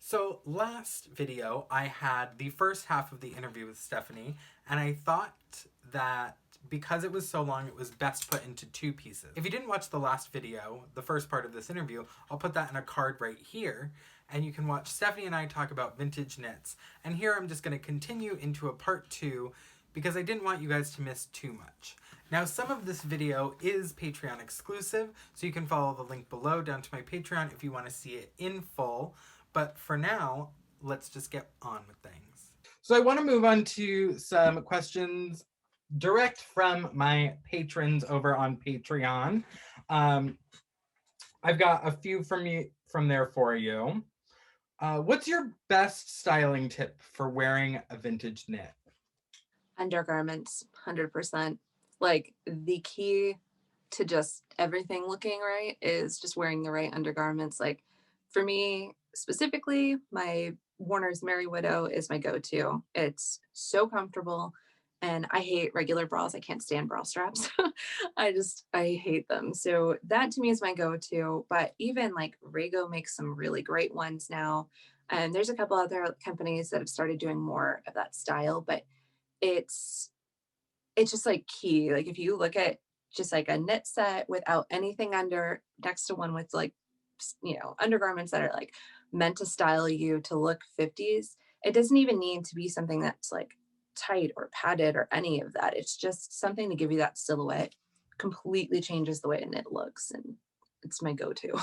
So last video, I had the first half of the interview with Stephanie, and I thought that because it was so long, it was best put into two pieces. If you didn't watch the last video, the first part of this interview, I'll put that in a card right here, and you can watch Stephanie and I talk about vintage knits. And here I'm just going to continue into a part two because I didn't want you guys to miss too much. Now, some of this video is Patreon exclusive, so you can follow the link below down to my Patreon if you want to see it in full. But for now, let's just get on with things. So I want to move on to some questions direct from my patrons over on Patreon. I've got a few from there for you. What's your best styling tip for wearing a vintage knit? Undergarments, 100%. Like, the key to just everything looking right is just wearing the right undergarments. Like, for me specifically, my Warner's Merry Widow is my go-to. It's so comfortable, and I hate regular bras. I can't stand bra straps. I hate them. So that to me is my go-to. But even like Rego makes some really great ones now. And there's a couple other companies that have started doing more of that style, but it's it's just like key. Like, if you look at just like a knit set without anything under next to one with like undergarments that are like meant to style you to look 50s, it doesn't even need to be something that's like tight or padded or any of that. It's just something to give you that silhouette. Completely changes the way a knit looks, and it's my go-to.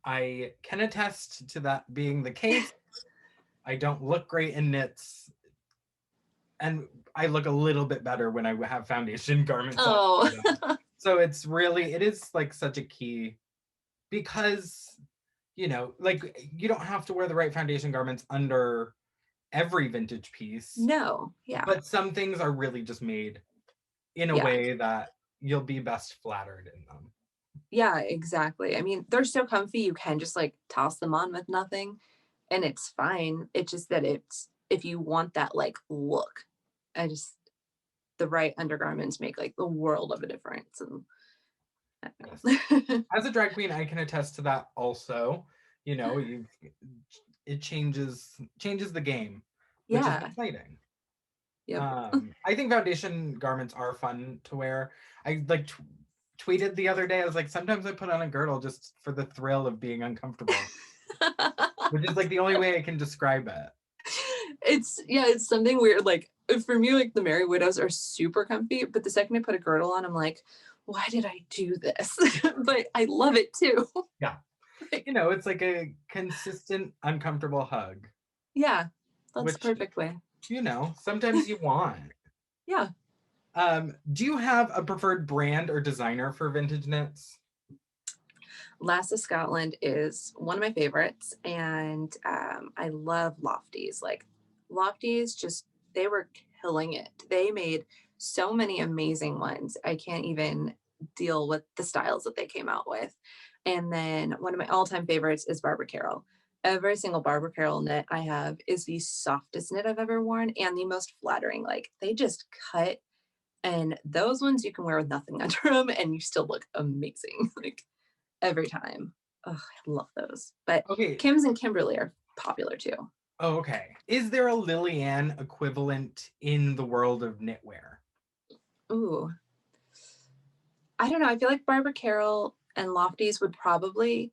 I can attest to that being the case. I don't look great in knits, and I look a little bit better when I have foundation garments on. Oh. So it is like such a key because, like, you don't have to wear the right foundation garments under every vintage piece. No, yeah. But some things are really just made in a Yeah. way that you'll be best flattered in them. Yeah, exactly. I mean, they're so comfy, you can just like toss them on with nothing and it's fine. It's just that it's, if you want that like look, I just, the right undergarments make like the world of a difference. And yes. As a drag queen, I can attest to that also. It changes the game, which is yeah. exciting. Yep. I think foundation garments are fun to wear. I like tweeted the other day, I was like, sometimes I put on a girdle just for the thrill of being uncomfortable, which is like the only way I can describe it. It's something weird. Like, for me, like the Merry Widows are super comfy, but the second I put a girdle on, I'm like, why did I do this? But I love it too. Yeah. It's like a consistent uncomfortable hug. Yeah, that's which the perfect way. sometimes you want. Yeah. Do you have a preferred brand or designer for vintage knits? Lass of Scotland is one of my favorites, and I love Lofties. Like, Lofties, just they were killing it. They made so many amazing ones. I can't even deal with the styles that they came out with. And then one of my all-time favorites is Barbara Carroll. Every single Barbara Carroll knit I have is the softest knit I've ever worn and the most flattering. Like, they just cut, and those ones you can wear with nothing under them and you still look amazing. Like, every time. Oh, I love those. But Okay. Kim's and Kimberly are popular too. Oh, okay. Is there a Lillian equivalent in the world of knitwear? Ooh. I don't know. I feel like Barbara Carroll and Lofties would probably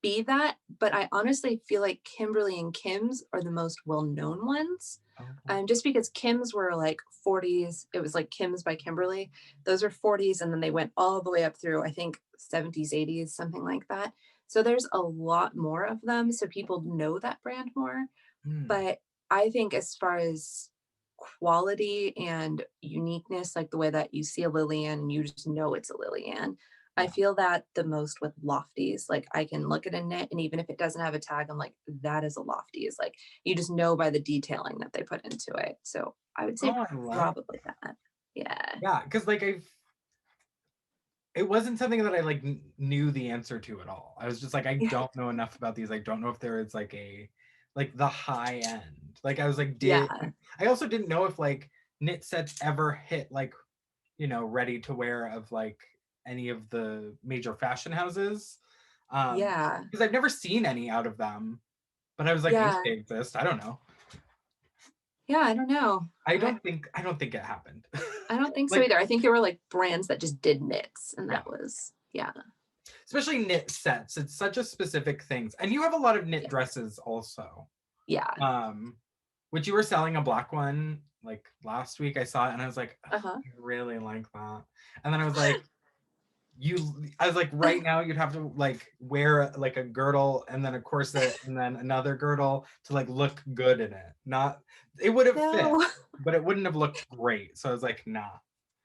be that, but I honestly feel like Kimberly and Kim's are the most well-known ones. Just because Kim's were like 40s, it was like Kim's by Kimberly. Those are 40s, and then they went all the way up through, I think, 70s, 80s, something like that. So there's a lot more of them, so people know that brand more. But I think as far as quality and uniqueness, like the way that you see a Lillian and you just know it's a Lillian, I feel that the most with Lofties. Like, I can look at a knit, and even if it doesn't have a tag, I'm like, that is a Lofties. Like, you just know by the detailing that they put into it. So I would say probably that. Yeah. Yeah, because like it wasn't something that I like knew the answer to at all. I was just like, I don't know enough about these. I don't know if there is like the high end. Like, I was like, Yeah. I also didn't know if like knit sets ever hit like, ready to wear of like any of the major fashion houses. Yeah. Because I've never seen any out of them. But I was like, maybe Yeah. they exist. I don't know. Yeah, I don't know. I don't think it happened. I don't think so Like, either. I think there were like brands that just did knits, and yeah. that was, yeah. Especially knit sets. It's such a specific thing. And you have a lot of knit Yeah. dresses also. Yeah. Which you were selling a black one like last week. I saw it and I was like, oh, Uh-huh. I really like that. And then I was like, I was like, right now you'd have to like wear like a girdle and then a corset and then another girdle to like look good in it. Not, it would have fit, No. but it wouldn't have looked great. So I was like, nah.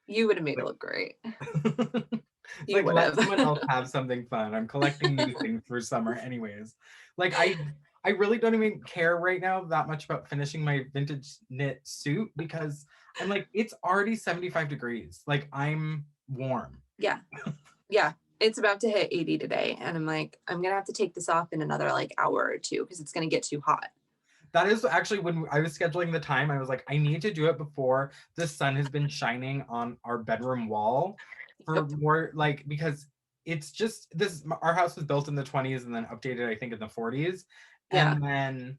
You would have made it Like, look great. it's You like would let have. someone else have something fun. I'm collecting new things for summer anyways. Like I really don't even care right now that much about finishing my vintage knit suit because I'm like, it's already 75 degrees. Like I'm warm. Yeah. Yeah. It's about to hit 80 today. And I'm like, I'm going to have to take this off in another like hour or two because it's going to get too hot. That is actually when I was scheduling the time, I was like, I need to do it before the sun has been shining on our bedroom wall for Yep. more like because it's just this our house was built in the 20s and then updated I think in the 40s Yeah. and then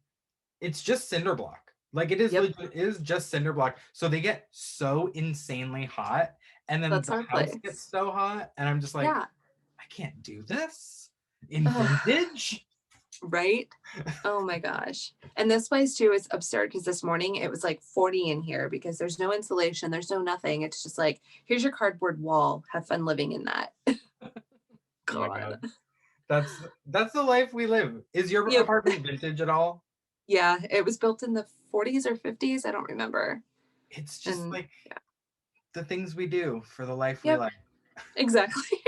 it's just cinder block. Like it Yep. is just cinder block. So they get so insanely hot and then That's the our house gets place. so hot and I'm just like Yeah. I can't do this in Ugh, vintage. right? Oh my gosh. And this place too is absurd because this morning it was like 40 in here because there's no insulation, there's no nothing. It's just like, here's your cardboard wall. Have fun living in that. Oh my God. god. That's the life we live. Is your Yep. apartment vintage at all? Yeah. It was built in the 40s or 50s. I don't remember. It's just And like yeah. the things we do for the life we Yep. like. Exactly.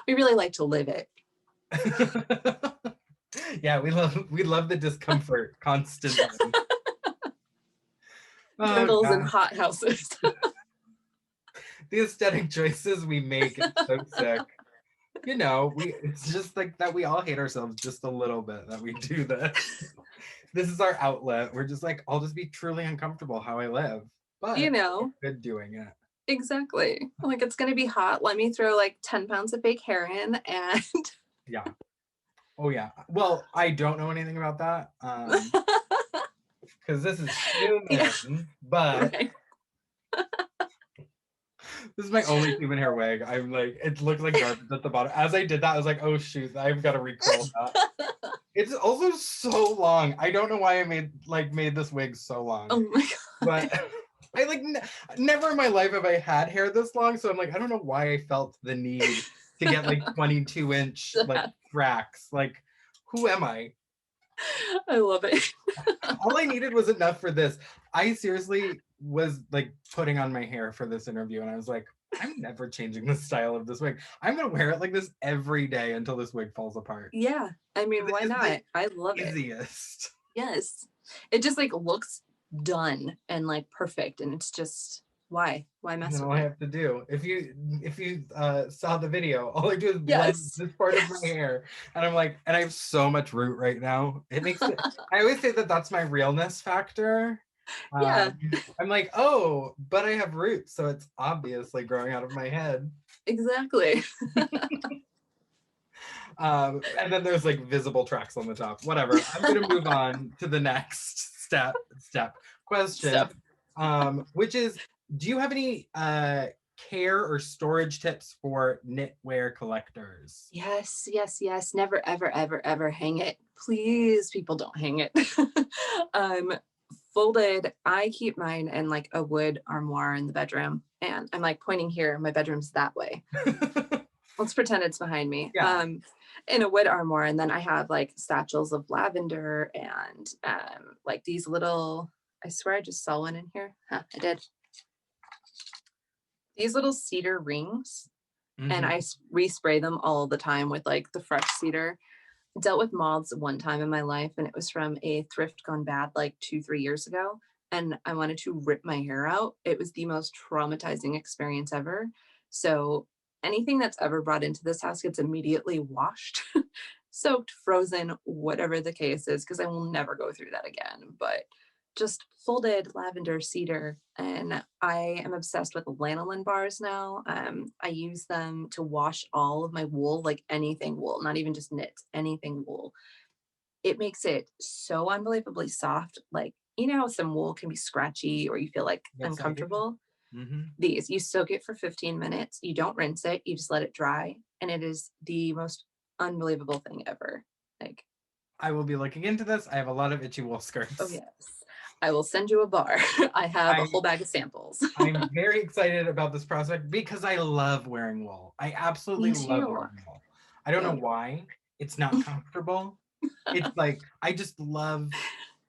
We really like to live it. Yeah, we love the discomfort constantly. Oh Girdles and god. hot houses. The aesthetic choices we make, it's so sick. You know, it's just like that we all hate ourselves just a little bit that we do this. This is our outlet. We're just like, I'll just be truly uncomfortable how I live. You But know, good doing it. exactly. Like it's gonna be hot. Let me throw like 10 pounds of fake hair in and Yeah. Oh yeah. Well, I don't know anything about that. Because this is yeah, human, but right. this is my only human hair wig. I'm like, it looked like garbage at the bottom. As I did that, I was like, oh shoot, I've got to recurl that. It's also so long. I don't know why I made this wig so long, Oh my god. but I like never in my life have I had hair this long. So I'm like, I don't know why I felt the need to get like 22-inch like fracks. Like, who am I? I love it. All I needed was enough for this. I seriously was like putting on my hair for this interview and I was like, I'm never changing the style of this wig. I'm gonna wear it like this every day until this wig falls apart. Yeah. I mean, It why is the not? I love it. easiest. Yes. It just like looks done and like perfect. And it's just why And mess then all with I it? have to do, if you saw the video, all I do is blend Yes. this part of my Yes. hair, and I'm like, and I have so much root right now. It makes it. I always say that that's my realness factor. Yeah, I'm like, oh, but I have roots, so it's obviously growing out of my head. exactly. And then there's like visible tracks on the top. Whatever. I'm gonna move on to the next step question, Stuff. which is, do you have any care or storage tips for knitwear collectors? Yes, yes, yes. Never, ever, ever, ever hang it. Please, people don't hang it. um, Folded, I keep mine in like a wood armoire in the bedroom. And I'm like pointing here, my bedroom's that way. Let's pretend it's behind me. Yeah. In a wood armoire. And then I have like satchels of lavender and like these little, I swear I just saw one in here. Huh, I did. These little cedar rings. And Mhm. I respray them all the time with like the fresh cedar. Dealt with moths one time in my life, and it was from a thrift gone bad like 2 3 years ago. And I wanted to rip my hair out. It was the most traumatizing experience ever. So anything that's ever brought into this house gets immediately washed, soaked, frozen, whatever the case is, because I will never go through that again. But just folded lavender cedar, and I am obsessed with lanolin bars now. I use them to wash all of my wool, like anything wool, not even just knits, anything wool. it makes it so unbelievably soft. Like, you know how some wool can be scratchy or you feel like Yes, I do. uncomfortable? Hmm. These, you soak it for 15 minutes, you don't rinse it, you just let it dry, and it is the most unbelievable thing ever. Like, I will be looking into this. I have a lot of itchy wool oh skirts. yes, I will send you a bar. I have a I whole bag of samples. I'm very excited about this prospect because I love wearing wool. I absolutely Me love too. wearing wool. I don't know Yeah. why. It's not comfortable. It's like I just love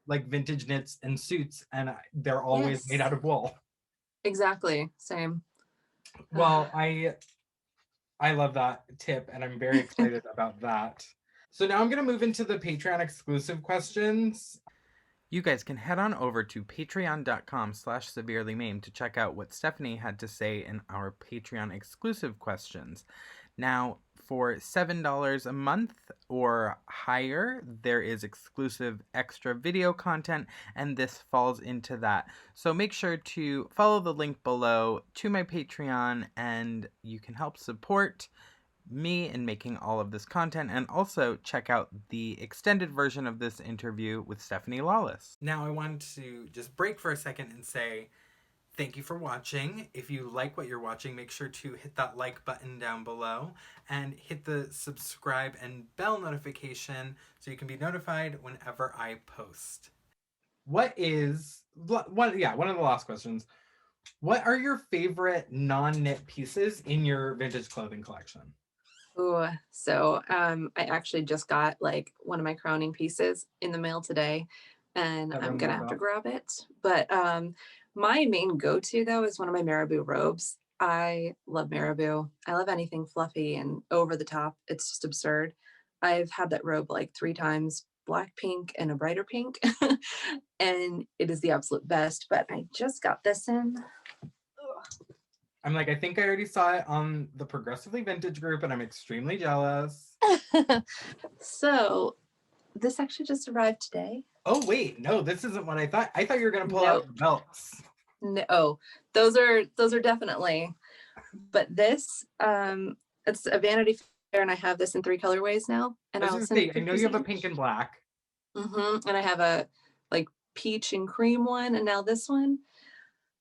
like vintage knits and suits, and they're always made Yes, out of wool. exactly. Same. Well, I love that tip, and I'm very excited about that. So now I'm going to move into the Patreon exclusive questions. You guys can head on over to patreon.com/severelymaimed to check out what Stephanie had to say in our Patreon exclusive questions. Now, for $7 a month or higher, there is exclusive extra video content, and this falls into that. So make sure to follow the link below to my Patreon, and you can help support me in making all of this content, and also check out the extended version of this interview with Stephanie Lawless. Now I wanted to just break for a second and say thank you for watching. If you like what you're watching, make sure to hit that like button down below and hit the subscribe and bell notification so you can be notified whenever I post. One of the last questions. What are your favorite non-knit pieces in your vintage clothing collection? Ooh, so I actually just got like one of my crowning pieces in the mail today, and I'm gonna have to grab it. But my main go-to though is one of my marabou robes. I love marabou. I love anything fluffy and over the top. It's just absurd. I've had that robe like 3 times, black, pink, and a brighter pink, and it is the absolute best. But I just got this in. I'm like, I think I already saw it on the Progressively Vintage group, and I'm extremely jealous. So this actually just arrived today. Oh wait, no, this isn't what I thought. I thought you were gonna pull out Nope. your belts. No, oh, those are definitely. But this, it's a Vanity Fair, and I have this in 3 colorways now, and I was I'll gonna send say, I know you have a pictures pink each. and black. And I have a like peach and cream one, and now this one.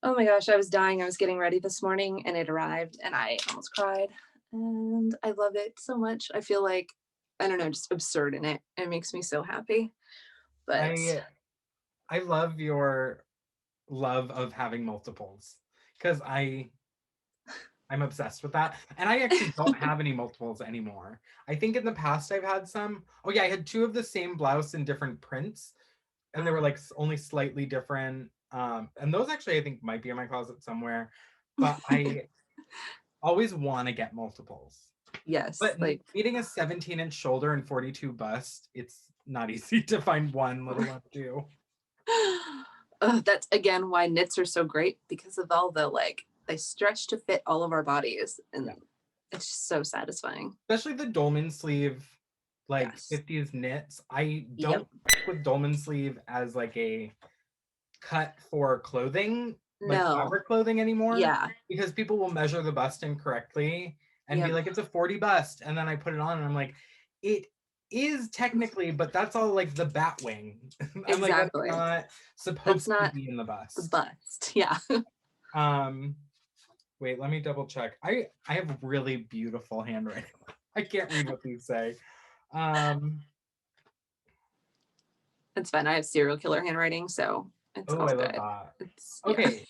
Oh my gosh, I was dying. I was getting ready this morning, and it arrived, and I almost cried. And I love it so much. I feel like, I don't know, just absurd in it. It makes me so happy. But I love your love of having multiples because I'm obsessed with that. And I actually don't have any multiples anymore. I think in the past I've had some. Oh yeah, I had 2 of the same blouse in different prints, and they were like only slightly different. And those actually I think might be in my closet somewhere. But I always want to get multiples. yes, But like needing a 17-inch shoulder and 42 bust, it's not easy to find one, let alone 2. That's again why knits are so great, because of all the like they stretch to fit all of our bodies, and Yeah. it's just so satisfying. Especially the dolman sleeve, like Yes. 50s knits. I Yep. don't stick with dolman sleeve as like a cut for clothing, like No. fabric clothing anymore, Yeah. because people will measure the bust incorrectly and be Yep. like, it's a 40 bust. And then I put it on and I'm like, it is technically, but that's all like the bat wing. I'm like, that's Exactly. not That's supposed to not be in the the bust. bust. Yeah. Um, wait, let me double check. I have really beautiful handwriting. I can't read what these say. It's fine. I have serial killer handwriting, so it's Oh, all I love good. that. It's yeah. Okay,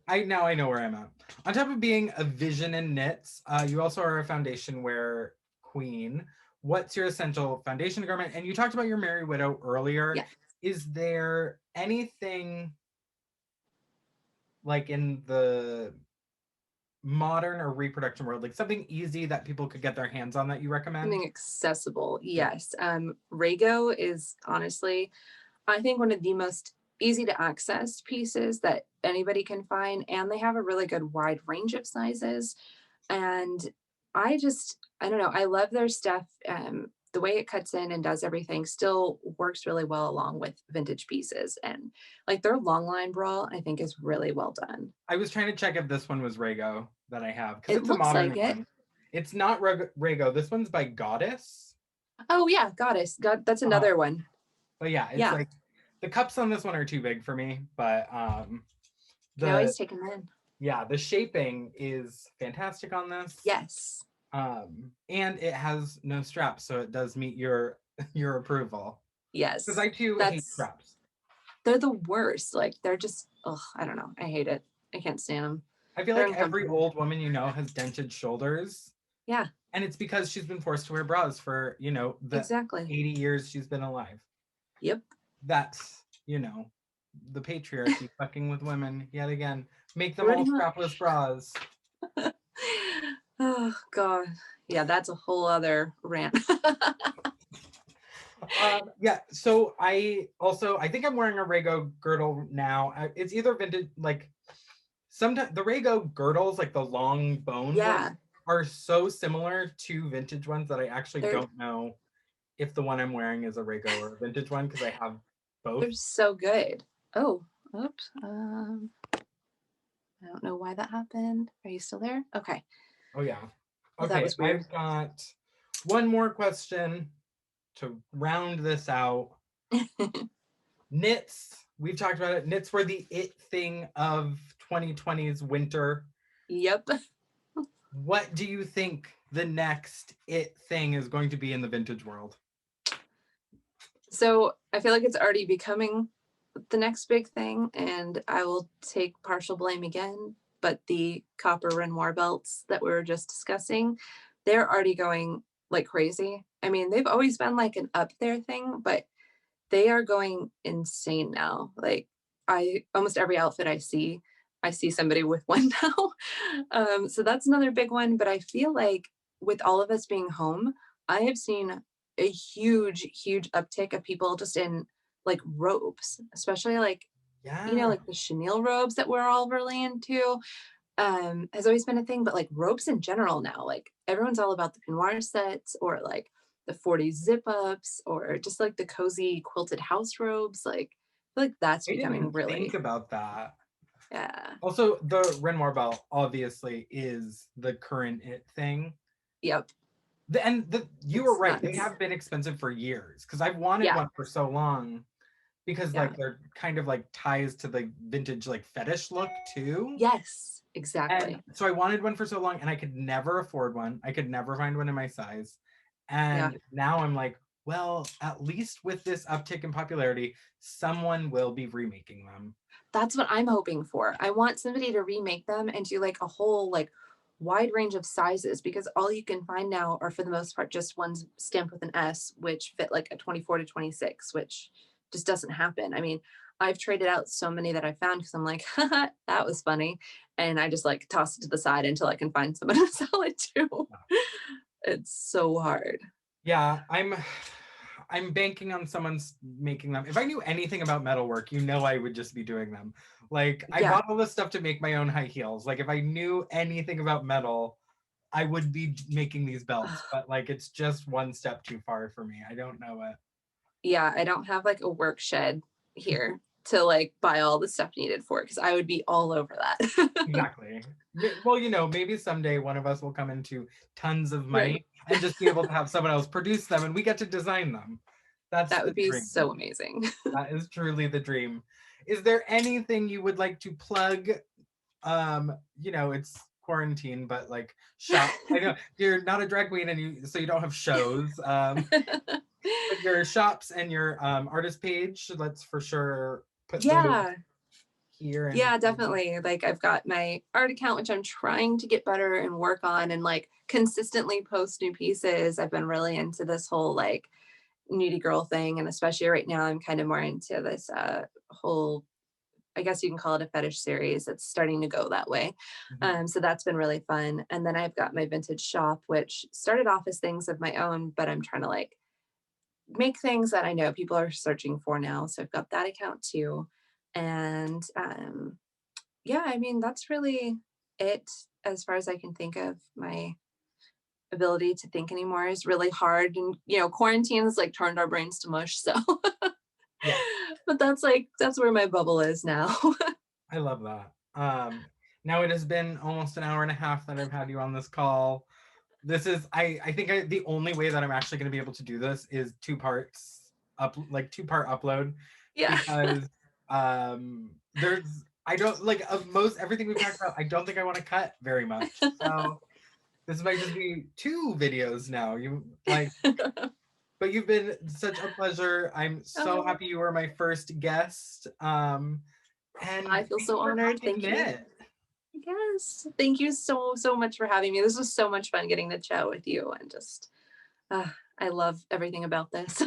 I know where I'm at. On top of being a vision in knits, you also are a foundation wear queen. What's your essential foundation garment? And you talked about your Merry Widow earlier. Yeah. Is there anything like in the modern or reproduction world, like something easy that people could get their hands on that you recommend? Something accessible. Yeah. Yes. Rego is honestly, I think, one of the most easy to access pieces that anybody can find, and they have a really good wide range of sizes. And I don't know, I love their stuff. The way it cuts in and does everything still works really well along with vintage pieces. And like their long line bra, I think is really well done. I was trying to check if this one was Rego that I have because It it's a looks modern like it. one. It's not Rego. This one's by Goddess. Oh yeah, Goddess. God, that's Uh, another one. But yeah, it's Yeah. like the cups on this one are too big for me, but Can the always take them in. yeah, the shaping is fantastic on this. Yes. And it has no straps, so it does meet your your approval. Because Yes. I too hate That's straps. they're the worst. Like they're just ugh, I don't know. I hate it. I can't stand them. I feel They're like every uncomfortable. old woman you know has dented shoulders. Yeah, And it's because she's been forced to wear bras for, the exactly. 80 years she's been alive. Yep. That's, the patriarchy fucking with women yet again. Make them Pretty all much. strapless bras. Oh God. Yeah, that's a whole other rant. Yeah, so I think I'm wearing a Rego girdle now. It's either vintage, like sometimes the Rego girdles, like the long boned ones, Yeah, are so similar to vintage ones that I actually they're don't know if the one I'm wearing is a Rego or a vintage one because I have both. they're so good. Oh, oops. I don't know why that happened. Are you still there? Okay. Oh yeah. Oh, that Okay, was weird. I've got one more question to round this out. Knits. We've talked about it. Knits were the it thing of 2020's winter. Yep. What do you think the next it thing is going to be in the vintage world? So I feel like it's already becoming the next big thing, and I will take partial blame again. But the copper Renoir belts that we were just discussing, they're already going like crazy. I mean, they've always been like an up there thing, but they are going insane now. Like I almost every outfit I see somebody with one now. So that's another big one. But I feel like with all of us being home, I have seen a huge uptick of people just in like robes, especially like Yeah. like the chenille robes that we're all really into. Has always been a thing, but like robes in general now, like everyone's all about the peignoir sets or like the 40 zip ups or just like the cozy quilted house robes. Like I feel like that's I didn't becoming even think really, about that. yeah. Also, the Renoir belt obviously is the current it thing. Yep. You were It's right. They nuts. have been expensive for years because I've wanted Yeah. one for so long because Yeah. like they're kind of like ties to the vintage like fetish look too. Yes. And Exactly. so I wanted one for so long and I could never afford one. I could never find one in my size. Yeah. And now I'm like, well, at least with this uptick in popularity, someone will be remaking them. That's what I'm hoping for. I want somebody to remake them and do like a whole like wide range of sizes because all you can find now are for the most part just ones stamped with an S, which fit like a 24 to 26, which just doesn't happen. I mean, I've traded out so many that I found because I'm like, haha, that was funny. And I just like toss it to the side until I can find someone to sell it to. It's so hard. Yeah, I'm banking on someone's making them. If I knew anything about metalwork, I would just be doing them. Like I Yeah. bought all this stuff to make my own high heels. Like if I knew anything about metal, I would be making these belts, but like it's just one step too far for me. I don't know it. Yeah, I don't have like a work shed here to like buy all the stuff needed for it because I would be all over that. Exactly. Well, maybe someday one of us will come into tons of Right. money and just be able to have someone else produce them and we get to design them. That's That the would be dream. so amazing. That is truly the dream. Is there anything you would like to plug? It's quarantine, but like shop. I know you're not a drag queen and so you don't have shows. But your shops and your artist page, let's for sure put those Yeah. here and Yeah, definitely. Like I've got my art account, which I'm trying to get better and work on and like consistently post new pieces. I've been really into this whole like nudie girl thing. And especially right now, I'm kind of more into this whole, I guess you can call it a fetish series. It's starting to go that way. Mhm. So that's been really fun. And then I've got my vintage shop, which started off as things of my own, but I'm trying to like make things that I know people are searching for now. So I've got that account too. And yeah, I mean, that's really it as far as I can think of. My ability to think anymore is really hard. And, quarantine has like turned our brains to mush. So, Yeah, but that's where my bubble is now. I love that. Now it has been almost an hour and a half that I've had you on this call. This is, I think the only way that I'm actually going to be able to do this is two parts. like 2-part upload Yeah. because there's I don't like of most everything we've talked about. I don't think I want to cut very much. So this might just be 2 videos now. You like, but you've been such a pleasure. I'm so Oh, happy you were my first guest. And I feel thank you so for honored. Talkin Thank you. Knit. Yes. Thank you so much for having me. This was so much fun getting to chat with you and just, I love everything about this.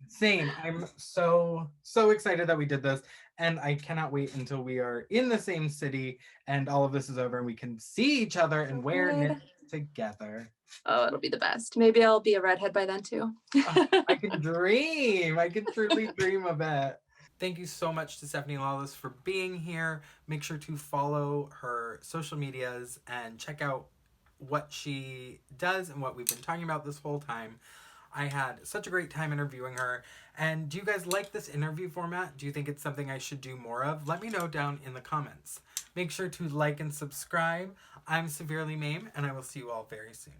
Same. I'm so excited that we did this, and I cannot wait until we are in the same city and all of this is over and we can see each other and wear knit Good. together. Oh, it'll be the best. Maybe I'll be a redhead by then too. I can dream. I can truly dream of it. Thank you so much to Stephanie Lawless for being here. Make sure to follow her social medias and check out what she does and what we've been talking about this whole time. I had such a great time interviewing her. And do you guys like this interview format? Do you think it's something I should do more of? Let me know down in the comments. Make sure to like and subscribe. I'm Severely Mame, and I will see you all very soon.